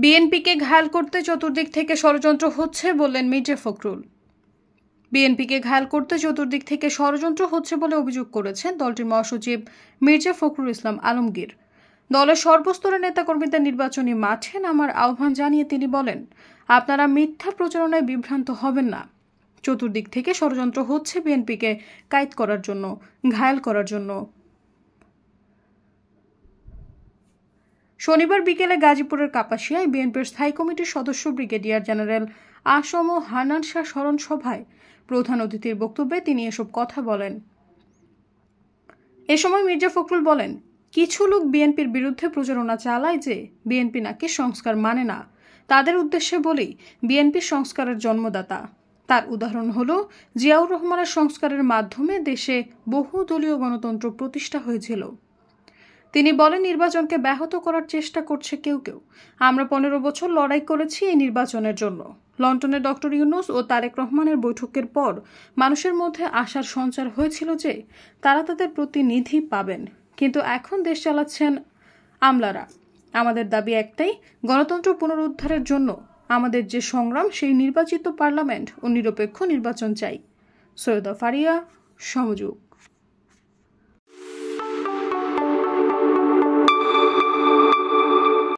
বিএনপিকে ঘায়াল করতে চতুর্দিক থেকে ষড়যন্ত্র হচ্ছে বললেন মির্জা ফখরুল। বিএনপিকে ঘায়াল করতে চতুর্দিক থেকে ষড়যন্ত্র হচ্ছে বলে অভিযোগ করেছেন দলটির মহাসচিব মির্জা ফখরুল ইসলাম আলমগীর। দলের সর্বস্তরের নেতাকর্মীদের নির্বাচনী মাঠে নামার আহ্বান জানিয়ে তিনি বলেন, আপনারা মিথ্যা প্রচারণায় বিভ্রান্ত হবেন না। চতুর্দিক থেকে ষড়যন্ত্র হচ্ছে বিএনপিকে কায়েদ করার জন্য, ঘায়াল করার জন্য। শনিবার বিকেলে গাজীপুরের কাপাসিয়ায় বিএনপির স্থায়ী কমিটির সদস্য ব্রিগেডিয়ার জেনারেল আসম হান্নান শাহ স্মরণ সভায় প্রধান অতিথির বক্তব্যে তিনি এসব কথা বলেন। এ সময় মির্জা ফখরুল বলেন, কিছু লোক বিএনপির বিরুদ্ধে প্রচারণা চালায় যে বিএনপি নাকি সংস্কার মানে না। তাদের উদ্দেশ্যে বলি, বিএনপি সংস্কারের জন্মদাতা। তার উদাহরণ হল জিয়াউর রহমানের সংস্কারের মাধ্যমে দেশে বহুদলীয় গণতন্ত্র প্রতিষ্ঠা হয়েছিল। তিনি বলেন, নির্বাচনকে ব্যাহত করার চেষ্টা করছে কেউ কেউ। আমরা 15 বছর লড়াই করেছি এই নির্বাচনের জন্য। লন্ডনে ডক্টর ইউনূস ও তারেক রহমানের বৈঠকের পর মানুষের মধ্যে আশার সঞ্চার হয়েছিল যে তারা তাদের প্রতিনিধি পাবেন, কিন্তু এখন দেশ চালাচ্ছেন আমলারা। আমাদের দাবি একটাই, গণতন্ত্র পুনরুদ্ধারের জন্য আমাদের যে সংগ্রাম, সেই নির্বাচিত পার্লামেন্ট ও নিরপেক্ষ নির্বাচন চাই। সৈয়দা ফারিয়া, সমযোগ।